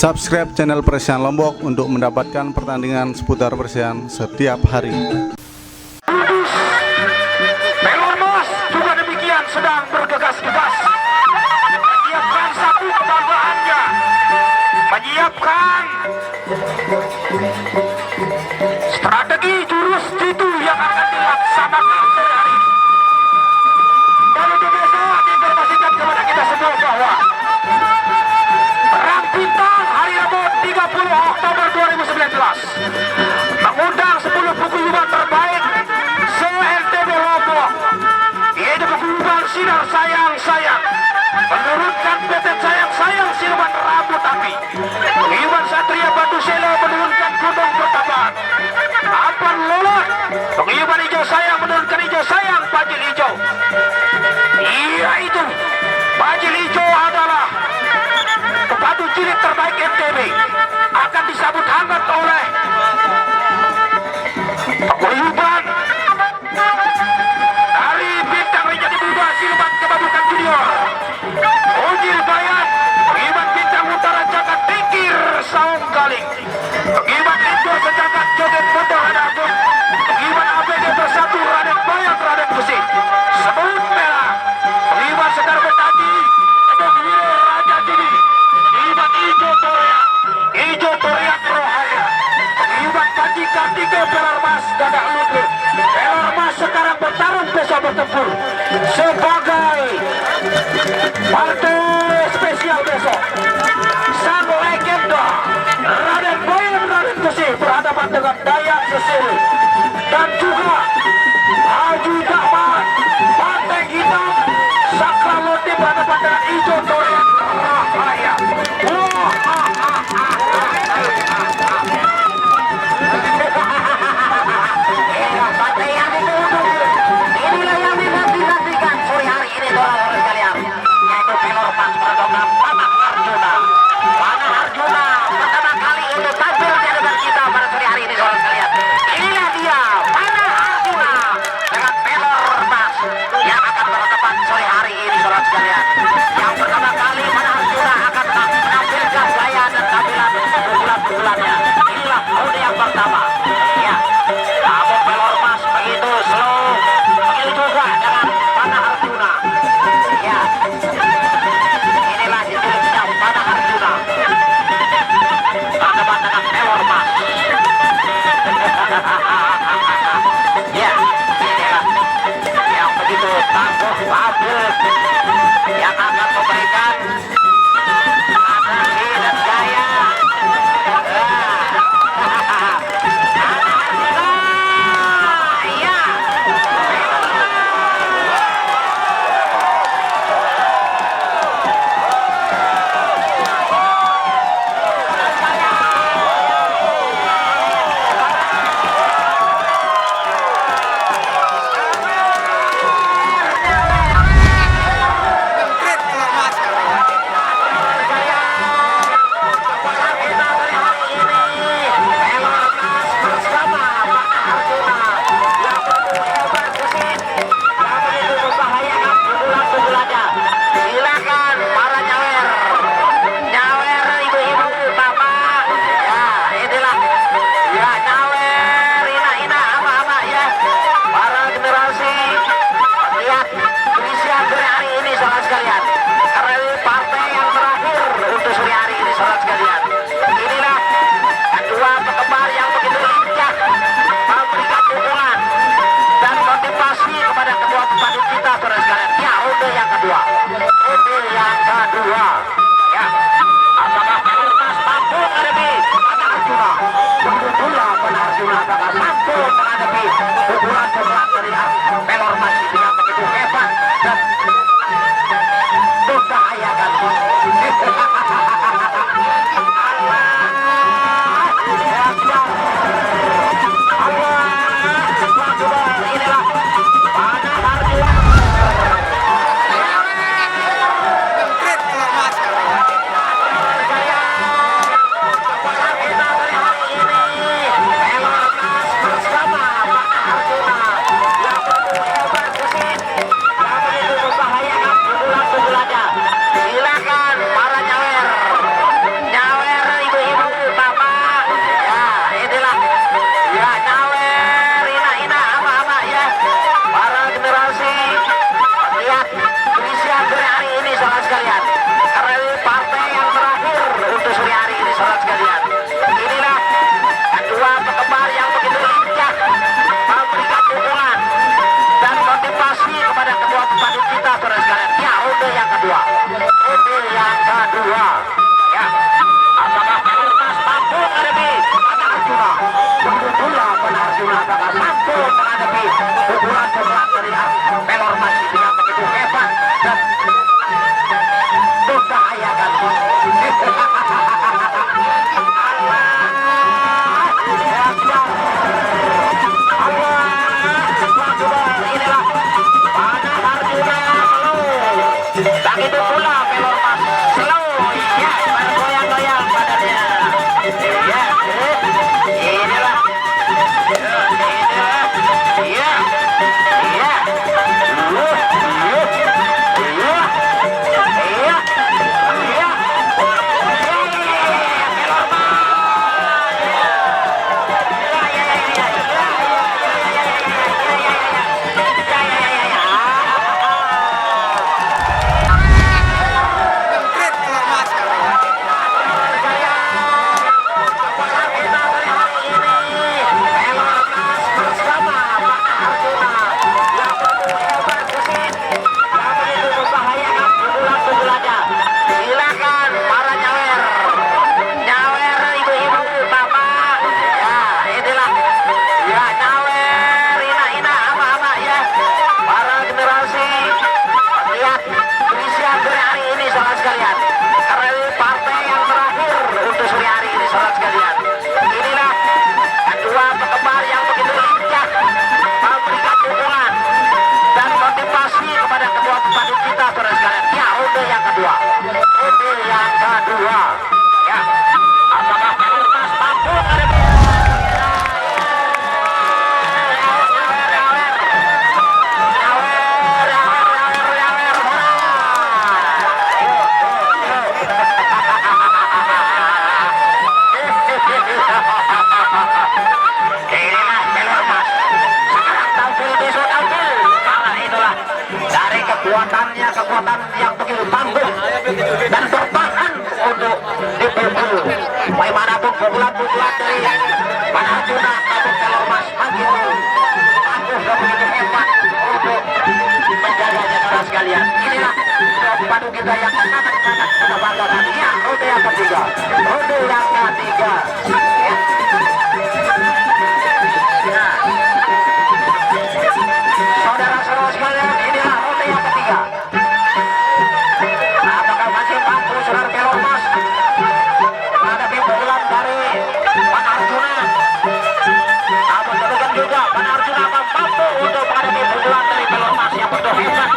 Subscribe channel Persian Lombok untuk mendapatkan pertandingan seputar Persian setiap hari. Pelormos juga demikian sedang bergegas-gegas menyiapkan satu tambahannya, menyiapkan strategi jurus jitu yang akan dilaksanakan sore hari ini. Dan untuk besok diinformasikan kepada kita semua bahwa Perang Bintang hari Rabu 30 Oktober 2019 mengundang 10 paguyuban terbaik se-NTB Lombok, yaitu paguyuban Sinar Sayang-Sayang menurunkan PT Sayang-Sayang Siluman Rambut Api, paguyuban Satria Batu Selo menurunkan Gunung Pertapan, Ampan Lolot, paguyuban Hijau Sayang menurunkan Hijau Sayang Bajil Hijau. Iya, itu Bajil Hijau adalah pepadu cilik terbaik NTB, akan disambut hangat oleh paguyuban dari Bintang menjadi Muda Siluman Kebabukan Junior, Ujil Bayan, paguyuban Bintang Utara Jagat Tingkir Saung Galing, paguyuban Indoor Sejagat Joget Bodoh Hadagun, paguyuban APG Bersatu Raden Bayang Raden Besi, Sebut Merah, paguyuban Sekar Betaji, Edok Wiro Raja Judi, paguyuban Ijo Toriak, Ijo Toriak Rohaya, paguyuban Panji Kartike Pelormas Gadah Lutut. Pelormas sekarang bertarung besok bertempur sebagai partai spesial besok. Sang legenda Raden Bayang Raden Besi berhadapan dengan Dayak Sesiri, dan juga Haji Dahman Banteng Hitam Sakra Loti berhadapan dengan Ijo Toriak Rahaya. Partai yang dituduh inilah yang dinanti-nantikan sore hari ini, saudara sekalian, yaitu Pelormas berdoa Panah Arjuna. Panah Arjuna pertama kali untuk tampil di hadapan kita pada sore hari ini, saudara sekalian. saudara sekalian. Inilah kedua penggemar yang begitu lincah memberikan dukungan dan motivasi kepada kedua pemandu kita, saudara sekalian. Ya, ronde yang kedua. Ronde yang kedua. Ya, apakah Mas mampu menghadapi kekuatan yang begitu tangguh dan bertahan untuk dipukul. Bagaimanapun pukulan-pukulan dari Pak Arjuna maupun Kelor Mas begitu tangguh dan begitu hebat untuk menjaganya, saudara sekalian. Inilah padu kita yang sangat-sangat kita banggakan. Ya, ronde yang ketiga. Ronde yang ketiga. Ya. Saudara-saudara sekalian, inilah ronde yang ketiga. Apakah masih mampu saudara Kelor Mas menghadapi pukulan dari Pak Arjuna? Namun demikian juga Pak Arjuna mampu untuk menghadapi pukulan dari Kelor Mas yang betul hebat.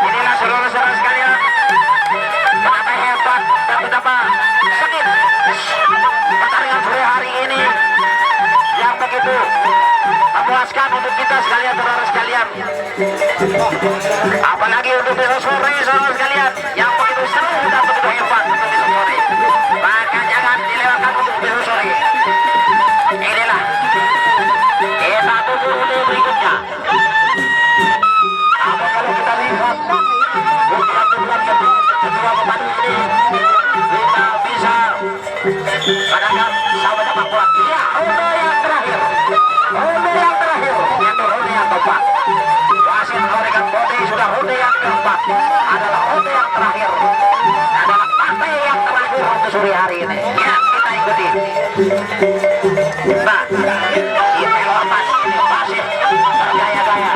Inilah saudara-saudara sekalian, betapa hebat dan betapa sengit pertandingan sore hari ini yang begitu memuaskan untuk kita sekalian, saudara sekalian. Apalagi untuk besok sore, saudara sekalian, yang begitu seru dan begitu hebat untuk besok sore. Maka jangan dilewatkan untuk besok sore. Inilah kita tunggu untuk berikutnya. Apa kalau kita lihat pukulan-pukulan kedua pemandu ini, kita bisa kadang-kadang sama-sama kuat. Ya, ronde yang terakhir, ronde yang terakhir, yaitu ronde yang keempat. Wasit memberikan kode sudah ronde yang keempat, adalah ronde yang terakhir, adalah partai yang terakhir untuk sore hari ini. Ya, kita ikuti. Nah, ini lepas ini masih bergaya-gaya.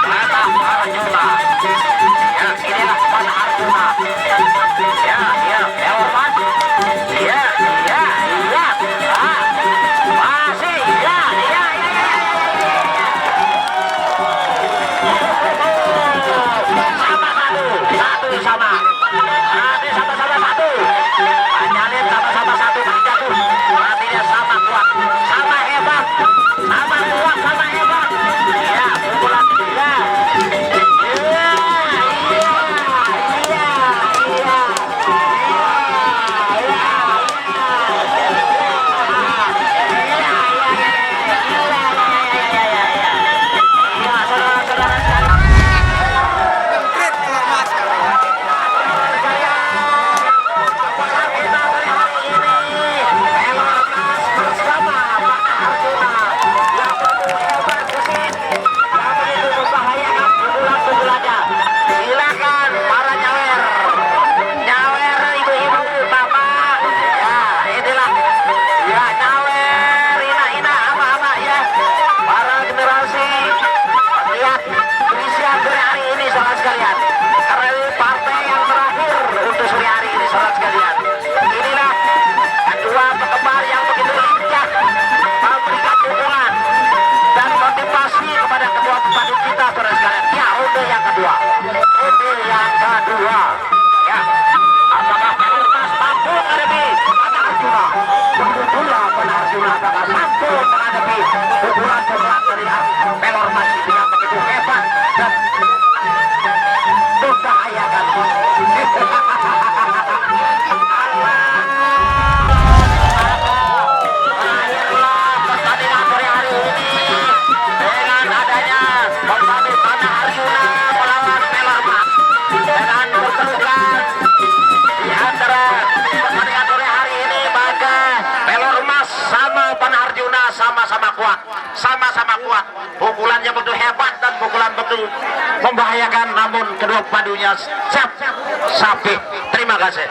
Mata Arjuna. Ya, inilah Pak Arjuna. Ya, lepas. Ya. Masih. Ya. Sama satu sama. Pula Panarjuna bakal mampu menghadapi pukulan-pukulan dari Pelor masih yang begitu hebat dan membahayakan. Berakhirlah pertandingan sore hari ini dengan adanya pertandingan Panarjuna melawan Pelor Mas dengan pertemuan di antara pertandingan sore hari ini, maka Pelor Mas sama Panarjuna sama-sama kuat, pukulannya betul hebat dan pukulan betul membahayakan, namun kedua padunya siap. Terima kasih.